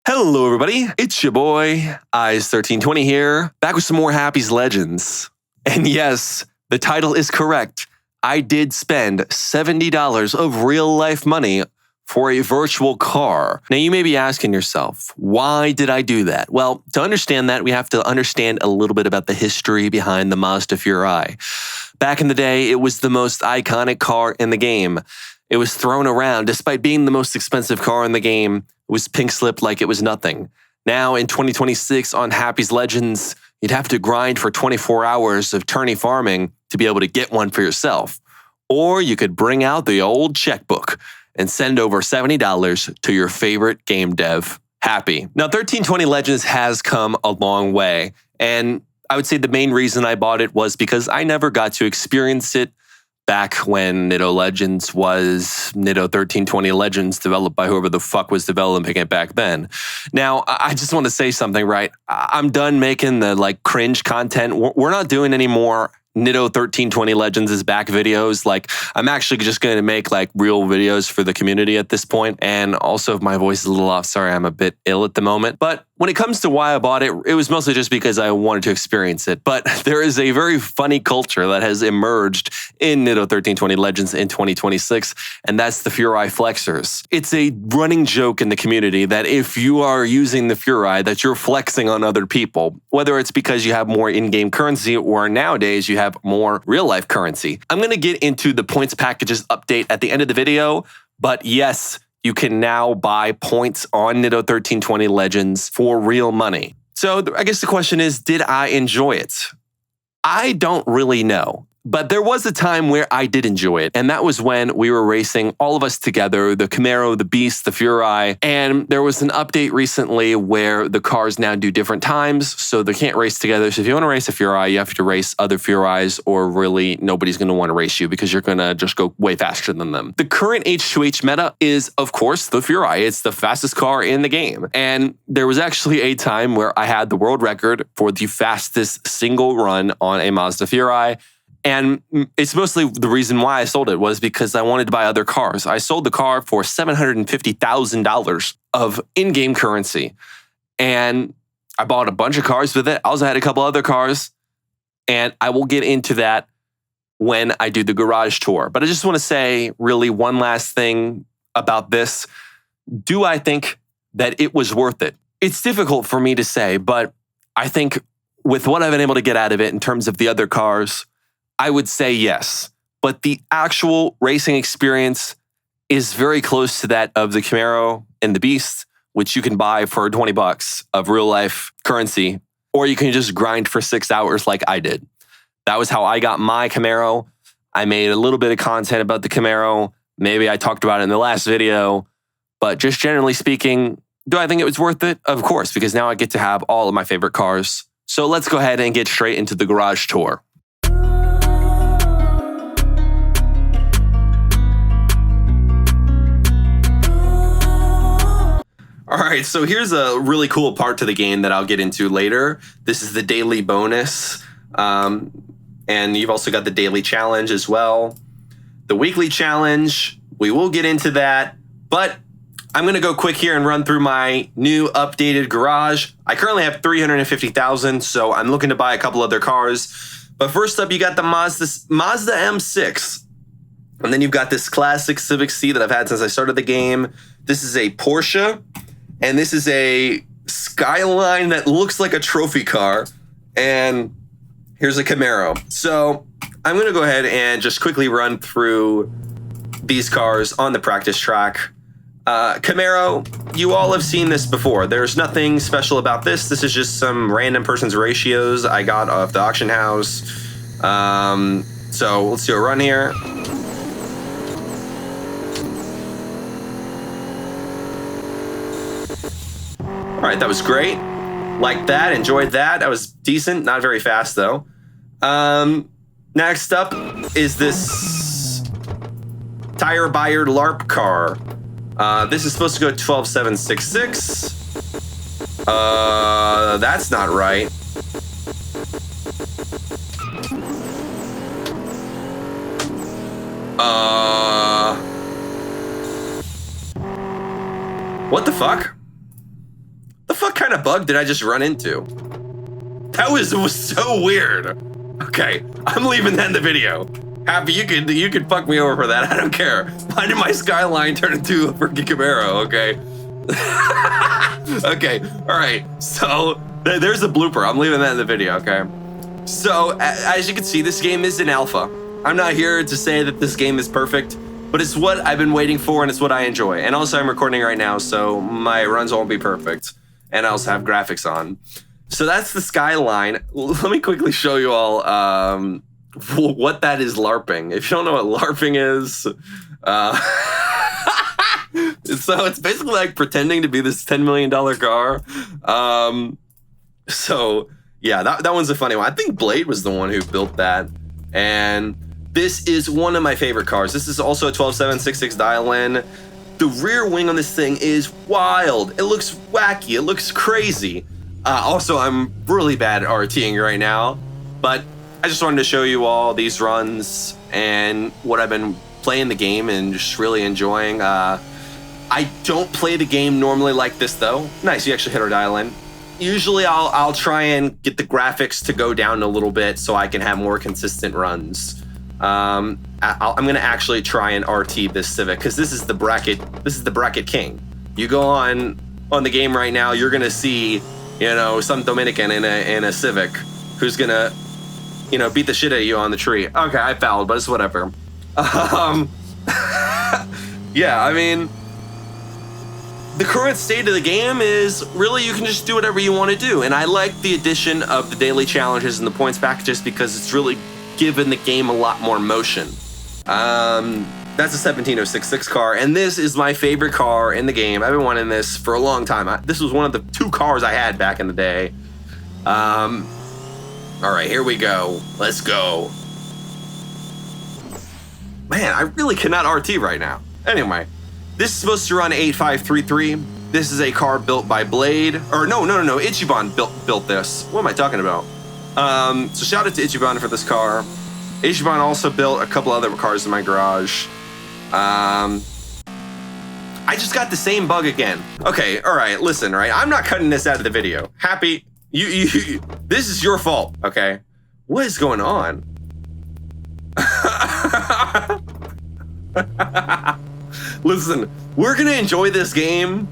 Hello, everybody. It's your boy, Eyes1320 here, back with some more Happy's Legends. And yes, the title is correct. I did spend $70 of real-life money for a virtual car. Now, you may be asking yourself, why did I do that? Well, to understand that, we have to understand a little bit about the history behind the Mazda Furai. Back in the day, it was the most iconic car in the game. It was thrown around. Despite being the most expensive car in the game, it was pink-slipped like it was nothing. Now, in 2026, on Happy's Legends, you'd have to grind for 24 hours of tourney farming to be able to get one for yourself. Or you could bring out the old checkbook and send over $70 to your favorite game dev, Happy. Now, 1320 Legends has come a long way, and I would say the main reason I bought it was because I never got to experience it back when Nitto Legends was Nitto 1320 Legends, developed by whoever the fuck was developing it back then. Now, I just want to say something, right? I'm done making the cringe content. We're not doing any more Nitto 1320 Legends' back videos. I'm actually just going to make real videos for the community at this point. And also, if my voice is a little off, sorry, I'm a bit ill at the moment. But when it comes to why I bought it, it was mostly just because I wanted to experience it. But there is a very funny culture that has emerged in Nitto 1320 Legends in 2026, and that's the Furai Flexers. It's a running joke in the community that if you are using the Furai, that you're flexing on other people, whether it's because you have more in-game currency or nowadays you have more real-life currency. I'm going to get into the points packages update at the end of the video, but yes, you can now buy points on Nitto 1320 Legends for real money. So I guess the question is, did I enjoy it? I don't really know. But there was a time where I did enjoy it, and that was when we were racing all of us together, the Camaro, the Beast, the Furai, and there was an update recently where the cars now do different times, so they can't race together. So if you want to race a Furai, you have to race other Furais, or really nobody's going to want to race you because you're going to just go way faster than them. The current H2H meta is, of course, the Furai. It's the fastest car in the game, and there was actually a time where I had the world record for the fastest single run on a Mazda Furai. And it's mostly the reason why I sold it was because I wanted to buy other cars. I sold the car for $750,000 of in-game currency. And I bought a bunch of cars with it. I also had a couple other cars. And I will get into that when I do the garage tour. But I just want to say really one last thing about this. Do I think that it was worth it? It's difficult for me to say, but I think with what I've been able to get out of it in terms of the other cars, I would say yes, but the actual racing experience is very close to that of the Camaro and the Beast, which you can buy for 20 bucks of real life currency, or you can just grind for 6 hours like I did. That was how I got my Camaro. I made a little bit of content about the Camaro. Maybe I talked about it in the last video, but just generally speaking, do I think it was worth it? Of course, because now I get to have all of my favorite cars. So let's go ahead and get straight into the garage tour. All right, so here's a really cool part to the game that I'll get into later. This is the daily bonus, and you've also got the daily challenge as well. The weekly challenge, we will get into that, but I'm gonna go quick here and run through my new updated garage. I currently have 350,000, so I'm looking to buy a couple other cars. But first up, you got the Mazda M6. And then you've got this classic Civic C that I've had since I started the game. This is a Porsche. And this is a Skyline that looks like a trophy car. And here's a Camaro. So I'm going to go ahead and just quickly run through these cars on the practice track. Camaro, you all have seen this before. There's nothing special about this. This is just some random person's ratios I got off the auction house. So let's do a run here. All right, that was great. Liked that, enjoyed that. That was decent, not very fast though. Next up is this Tire Buyer LARP car. This is supposed to go 12,766. That's not right. What the fuck? fuck kind of bug did I just run into? That was so weird. Okay, I'm leaving that in the video. Happy, you could fuck me over for that. I don't care. Why did my Skyline turn into a freaking Camaro? Okay. Okay. All right. So there's a blooper. I'm leaving that in the video. Okay. So as you can see, this game is in alpha. I'm not here to say that this game is perfect, but it's what I've been waiting for and it's what I enjoy. And also I'm recording right now, so my runs won't be perfect. And I also have graphics on. So that's the Skyline. Let me quickly show you all what that is LARPing. If you don't know what LARPing is, so it's basically like pretending to be this $10 million car. So yeah, that one's a funny one. I think Blade was the one who built that. And this is one of my favorite cars. This is also a 12.766 dial-in. The rear wing on this thing is wild. It looks wacky. It looks crazy. Also, I'm really bad at RTing right now, but I just wanted to show you all these runs and what I've been playing the game and just really enjoying. I don't play the game normally like this though. Nice, you actually hit our dial-in. Usually I'll try and get the graphics to go down a little bit so I can have more consistent runs. I'm gonna actually try and RT this Civic because this is the bracket king. You go on the game right now, you're gonna see, you know, some Dominican in a Civic who's gonna, you know, beat the shit out of you on the tree. Okay, I fouled, but it's whatever. Yeah, I mean, the current state of the game is really you can just do whatever you want to do. And I like the addition of the daily challenges and the points packages because it's really given the game a lot more motion. That's a 17066 car, and this is my favorite car in the game. I've been wanting this for a long time. This was one of the 2 cars I had back in the day. All right, here we go. Let's go. Man, I really cannot RT right now. Anyway, this is supposed to run 8533. This is a car built by Blade. Or no, Ichiban built this. What am I talking about? So shout out to Ichiban for this car. Ichiban also built a couple other cars in my garage. I just got the same bug again. Okay, all right, listen, right? I'm not cutting this out of the video. Happy, you this is your fault, okay? What is going on? Listen, we're gonna enjoy this game.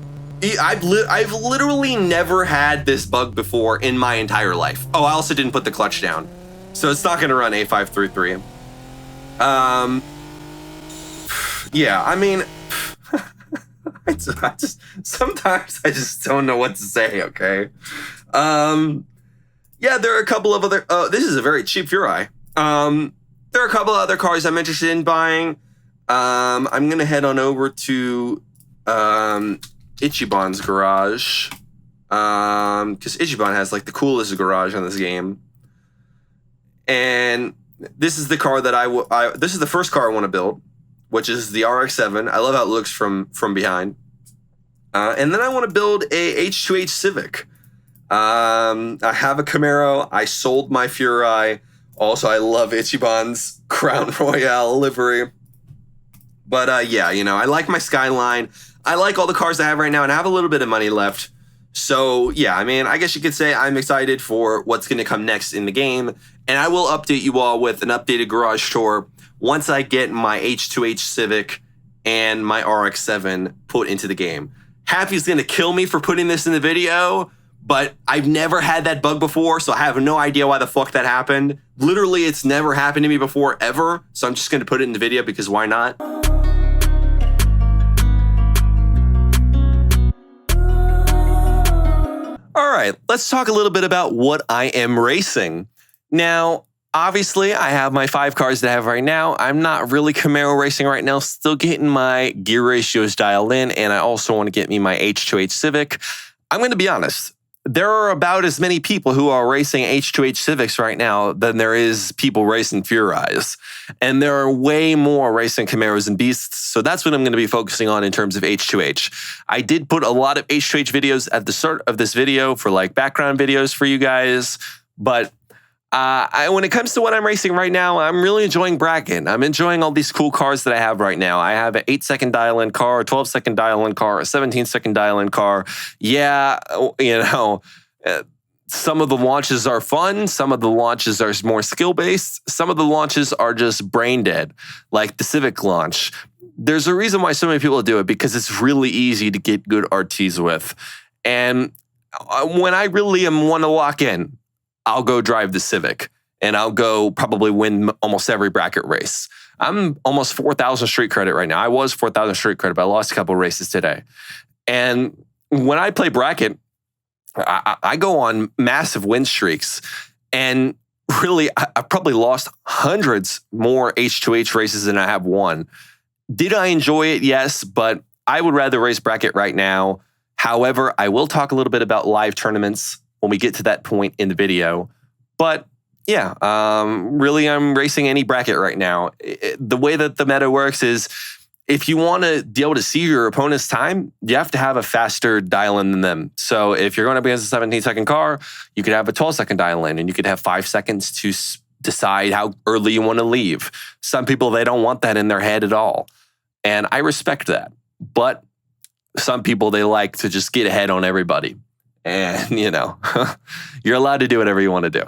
I've literally never had this bug before in my entire life. Oh, I also didn't put the clutch down, so it's not gonna run A533. Yeah, I mean, sometimes I just don't know what to say. Okay. Yeah, there are a couple of other. This is a very cheap Furai. There are a couple of other cars I'm interested in buying. I'm gonna head on over to Ichiban's garage, because Ichiban has like the coolest garage in this game. And this is the car that this is the first car I want to build, which is the RX-7. I love how it looks from behind. And then I want to build a H2H Civic. I have a Camaro. I sold my Furai. Also, I love Ichiban's Crown Royale livery. But yeah, you know, I like my Skyline. I like all the cars I have right now, and I have a little bit of money left. So yeah, I mean, I guess you could say I'm excited for what's going to come next in the game. And I will update you all with an updated garage tour once I get my H2H Civic and my RX-7 put into the game. Happy's going to kill me for putting this in the video, but I've never had that bug before, so I have no idea why the fuck that happened. Literally, it's never happened to me before, ever. So I'm just going to put it in the video because why not? All right, let's talk a little bit about what I am racing. Now, obviously, I have my 5 cars that I have right now. I'm not really Camaro racing right now, still getting my gear ratios dialed in, and I also want to get me my H2H Civic. I'm going to be honest. There are about as many people who are racing H2H Civics right now than there is people racing Furais. And there are way more racing Camaros and Beasts, so that's what I'm going to be focusing on in terms of H2H. I did put a lot of H2H videos at the start of this video for like background videos for you guys, but When it comes to what I'm racing right now, I'm really enjoying bracket. I'm enjoying all these cool cars that I have right now. I have an 8-second dial-in car, a 12-second dial-in car, a 17-second dial-in car. Yeah, some of the launches are fun. Some of the launches are more skill-based. Some of the launches are just brain dead, like the Civic launch. There's a reason why so many people do it, because it's really easy to get good RTs with. And when I really want to lock in, I'll go drive the Civic, and I'll go probably win almost every bracket race. I'm almost 4,000 street credit right now. I was 4,000 street credit, but I lost a couple of races today. And when I play bracket, I go on massive win streaks. And really, I've probably lost hundreds more H2H races than I have won. Did I enjoy it? Yes, but I would rather race bracket right now. However, I will talk a little bit about live tournaments when we get to that point in the video. But yeah, really I'm racing any bracket right now. The way that the meta works is if you want to be able to see your opponent's time, you have to have a faster dial-in than them. So if you're going up against a 17-second car, you could have a 12-second dial-in, and you could have 5 seconds to decide how early you want to leave. Some people, they don't want that in their head at all. And I respect that. But some people, they like to just get ahead on everybody. And, you're allowed to do whatever you want to do.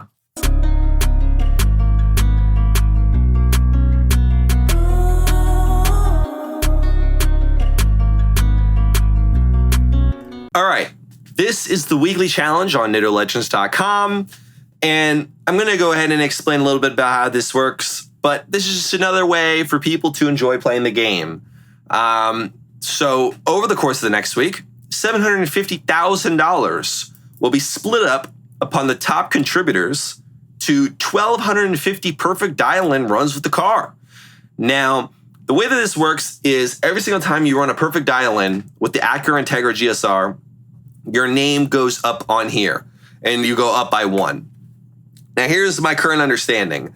All right. This is the weekly challenge on NittoLegends.com. And I'm going to go ahead and explain a little bit about how this works. But this is just another way for people to enjoy playing the game. So over the course of the next week, $750,000 will be split up upon the top contributors to 1,250 perfect dial-in runs with the car. Now, the way that this works is every single time you run a perfect dial-in with the Acura Integra GSR, your name goes up on here, and you go up by 1. Now, here's my current understanding.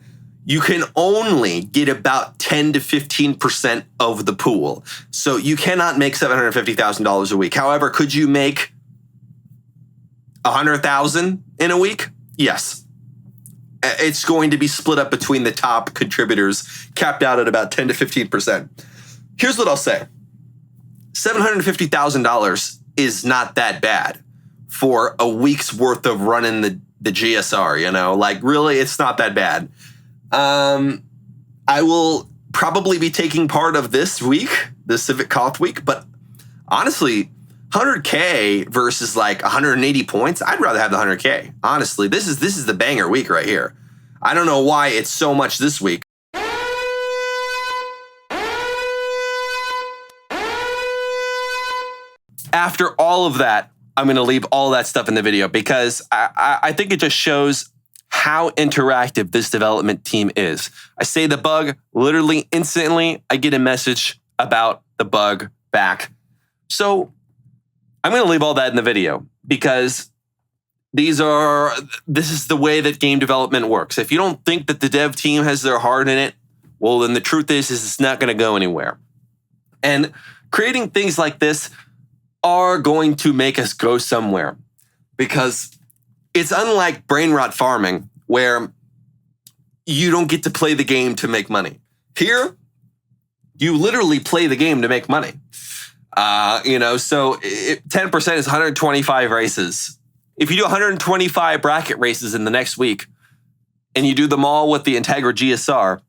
You can only get about 10 to 15% of the pool. So you cannot make $750,000 a week. However, could you make $100,000 in a week? Yes. It's going to be split up between the top contributors, capped out at about 10 to 15%. Here's what I'll say. $750,000 is not that bad for a week's worth of running the GSR, Like, really, it's not that bad. I will probably be taking part of this week, the Civic Coth week, but honestly, 100K versus like 180 points, I'd rather have the 100K. Honestly, this is the banger week right here. I don't know why it's so much this week. After all of that, I'm going to leave all that stuff in the video because I think it just shows how interactive this development team is. I say the bug, literally instantly, I get a message about the bug back. So I'm going to leave all that in the video because this is the way that game development works. If you don't think that the dev team has their heart in it, well, then the truth is it's not going to go anywhere. And creating things like this are going to make us go somewhere because it's unlike brain rot farming where you don't get to play the game to make money. Here, you literally play the game to make money. So 10% is 125 races. If you do 125 bracket races in the next week and you do them all with the Integra GSR,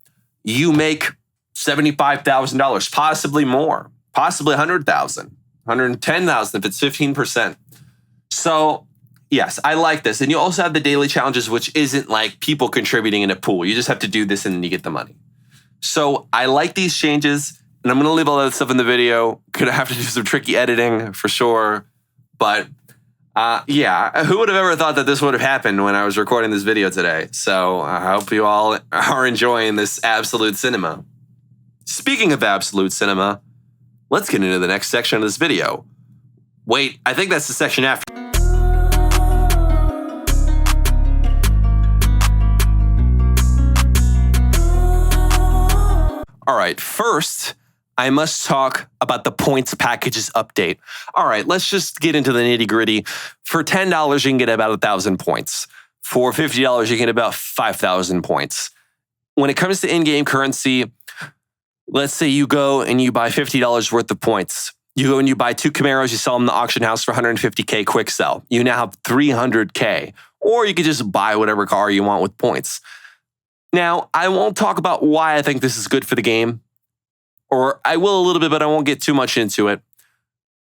you make $75,000, possibly more, possibly $100,000, $110,000 if it's 15%. So yes, I like this. And you also have the daily challenges, which isn't like people contributing in a pool. You just have to do this and then you get the money. So I like these changes, and I'm going to leave all that stuff in the video. Going to have to do some tricky editing for sure. But who would have ever thought that this would have happened when I was recording this video today? So I hope you all are enjoying this absolute cinema. Speaking of absolute cinema, let's get into the next section of this video. Wait, I think that's the section after. All right, first, I must talk about the points packages update. All right, let's just get into the nitty gritty. For $10, you can get about 1,000 points. For $50, you get about 5,000 points. When it comes to in-game currency, let's say you go and you buy $50 worth of points. You go and you buy 2 Camaros, you sell them in the auction house for $150K quick sell. You now have $300K. Or you could just buy whatever car you want with points. Now, I won't talk about why I think this is good for the game. Or I will a little bit, but I won't get too much into it.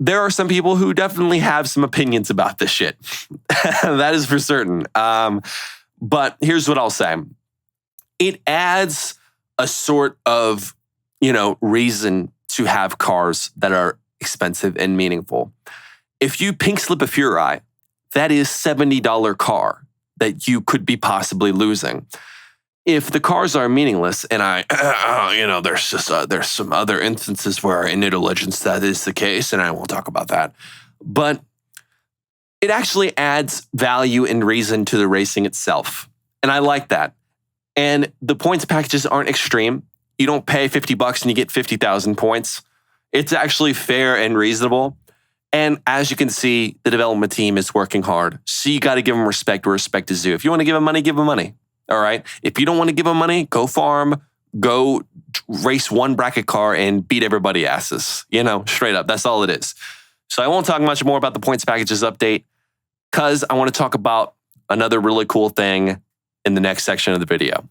There are some people who definitely have some opinions about this shit. That is for certain. But here's what I'll say. It adds a sort of, reason to have cars that are expensive and meaningful. If you pink slip a Furai, that is $70 car that you could be possibly losing. If the cars are meaningless, and there's some other instances where in Nitto Legends that is the case, and I won't talk about that. But it actually adds value and reason to the racing itself. And I like that. And the points packages aren't extreme. You don't pay $50 and you get 50,000 points. It's actually fair and reasonable. And as you can see, the development team is working hard. So you got to give them respect where respect is due. If you want to give them money, give them money. All right. If you don't want to give them money, go farm, go race one bracket car and beat everybody asses. Straight up. That's all it is. So I won't talk much more about the points packages update because I want to talk about another really cool thing in the next section of the video.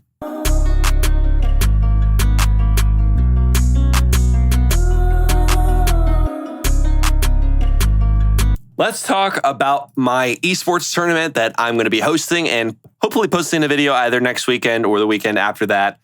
Let's talk about my esports tournament that I'm going to be hosting and hopefully posting a video either next weekend or the weekend after that.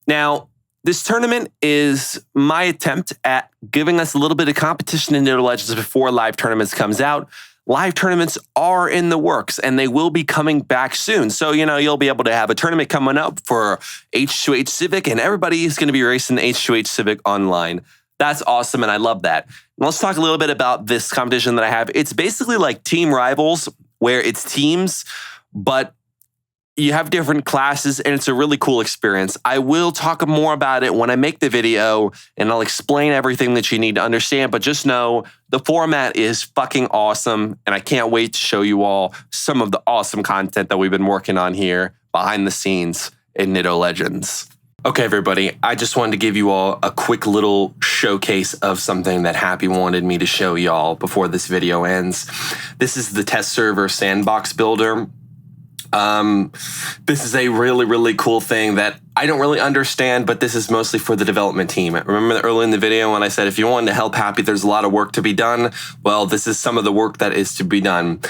Now, this tournament is my attempt at giving us a little bit of competition in Nitto Legends before live tournaments comes out. Live tournaments are in the works and they will be coming back soon. So, you'll be able to have a tournament coming up for H2H Civic and everybody is going to be racing H2H Civic online. That's awesome, and I love that. Let's talk a little bit about this competition that I have. It's basically like Team Rivals, where it's teams, but you have different classes, and it's a really cool experience. I will talk more about it when I make the video, and I'll explain everything that you need to understand, but just know the format is fucking awesome, and I can't wait to show you all some of the awesome content that we've been working on here behind the scenes in Nitto Legends. Okay, everybody, I just wanted to give you all a quick little showcase of something that Happy wanted me to show y'all before this video ends. This is the test server sandbox builder. This is a really, really cool thing that I don't really understand, but this is mostly for the development team. Remember early in the video when I said if you wanted to help Happy, there's a lot of work to be done? Well, this is some of the work that is to be done.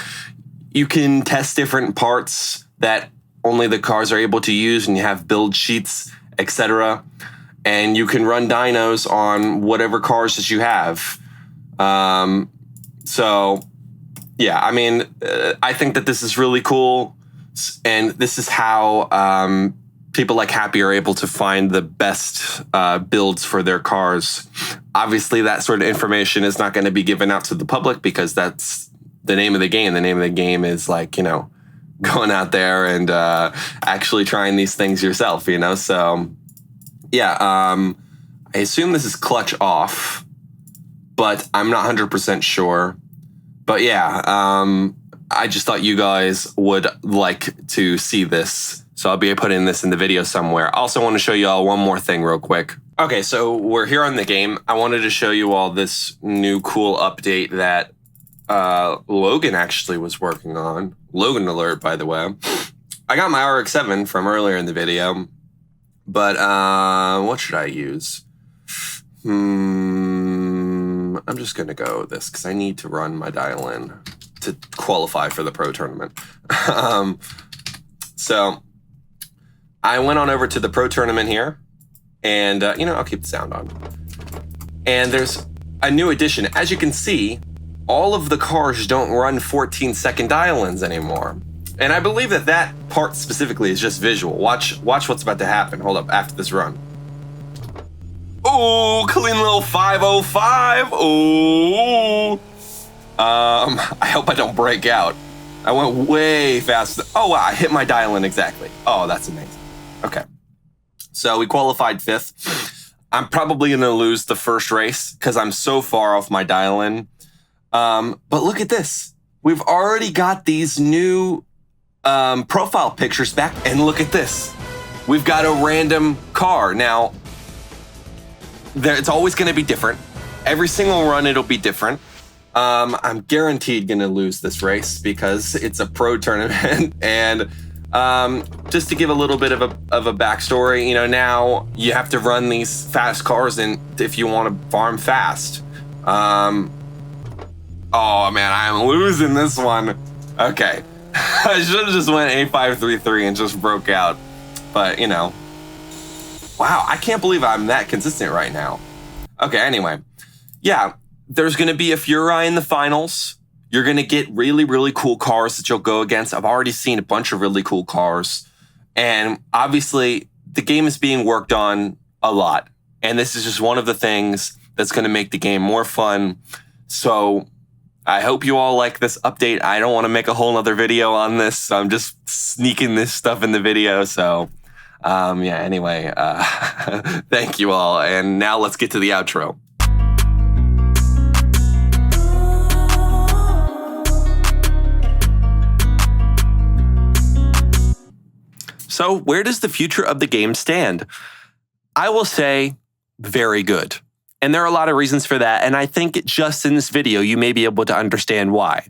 You can test different parts that only the cars are able to use, and you have build sheets, etc. And you can run dynos on whatever cars that you have. So, yeah, I think that this is really cool. And this is how people like Happy are able to find the best builds for their cars. Obviously, that sort of information is not going to be given out to the public because that's the name of the game. The name of the game is going out there and actually trying these things yourself, So, yeah, I assume this is clutch off, but I'm not 100% sure. But yeah, I just thought you guys would like to see this. So I'll be putting this in the video somewhere. I also want to show you all one more thing real quick. Okay, so we're here on the game. I wanted to show you all this new cool update that Logan actually was working on. Logan alert, by the way. I got my RX-7 from earlier in the video, but what should I use? I'm just gonna go with this because I need to run my dial-in to qualify for the pro tournament. So I went on over to the pro tournament here, and I'll keep the sound on. And there's a new addition. As you can see, all of the cars don't run 14-second dial-ins anymore. And I believe that part specifically is just visual. Watch what's about to happen. Hold up, after this run. Oh, clean little 505. Oh. I hope I don't break out. I went way faster. Oh, wow, I hit my dial-in exactly. Oh, that's amazing. Okay. So we qualified 5th. I'm probably going to lose the first race because I'm so far off my dial-in. But look at this. We've already got these new profile pictures back, and look at this. We've got a random car. Now, it's always going to be different. Every single run, it'll be different. I'm guaranteed going to lose this race because it's a pro tournament. And just to give a little bit of a backstory, now you have to run these fast cars if you want to farm fast. Oh man, I'm losing this one. Okay. I should have just went A533 and just broke out. But, wow, I can't believe I'm that consistent right now. Okay, anyway. Yeah, there's going to be a Furai in the finals. You're going to get really, really cool cars that you'll go against. I've already seen a bunch of really cool cars. And obviously, the game is being worked on a lot. And this is just one of the things that's going to make the game more fun. So I hope you all like this update. I don't want to make a whole nother video on this. So I'm just sneaking this stuff in the video. So yeah, anyway, thank you all. And now let's get to the outro. So where does the future of the game stand? I will say very good. And there are a lot of reasons for that. And I think just in this video, you may be able to understand why.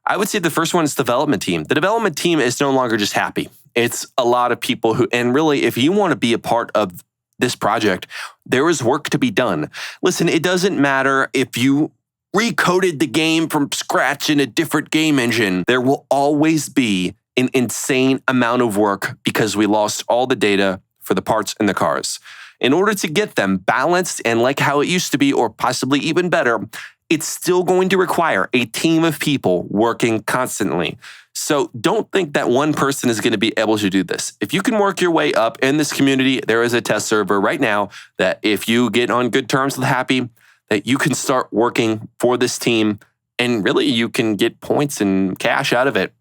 I would say the first one is development team. The development team is no longer just happy. It's a lot of people who, and really, if you want to be a part of this project, there is work to be done. Listen, it doesn't matter if you recoded the game from scratch in a different game engine. There will always be an insane amount of work because we lost all the data for the parts in the cars. In order to get them balanced and like how it used to be, or possibly even better, it's still going to require a team of people working constantly. So don't think that one person is going to be able to do this. If you can work your way up in this community, there is a test server right now that if you get on good terms with Happy, that you can start working for this team and really you can get points and cash out of it.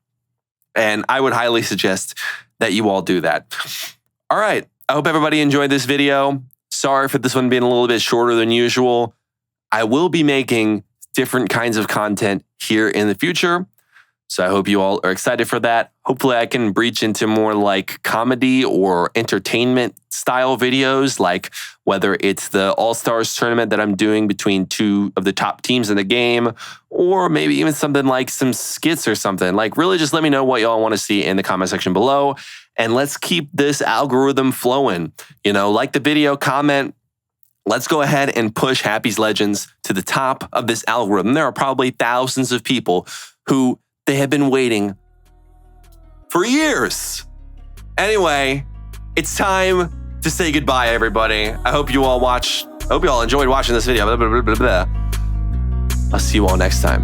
And I would highly suggest that you all do that. All right. I hope everybody enjoyed this video. Sorry for this one being a little bit shorter than usual. I will be making different kinds of content here in the future. So I hope you all are excited for that. Hopefully I can breach into more like comedy or entertainment style videos, like whether it's the All-Stars tournament that I'm doing between two of the top teams in the game, or maybe even something like some skits or something. Like really just let me know what y'all want to see in the comment section below. And let's keep this algorithm flowing. Like the video, comment. Let's go ahead and push Happy's Legends to the top of this algorithm. There are probably thousands of people who they have been waiting for years. Anyway, it's time to say goodbye, everybody. I hope you all enjoyed watching this video. I'll see you all next time.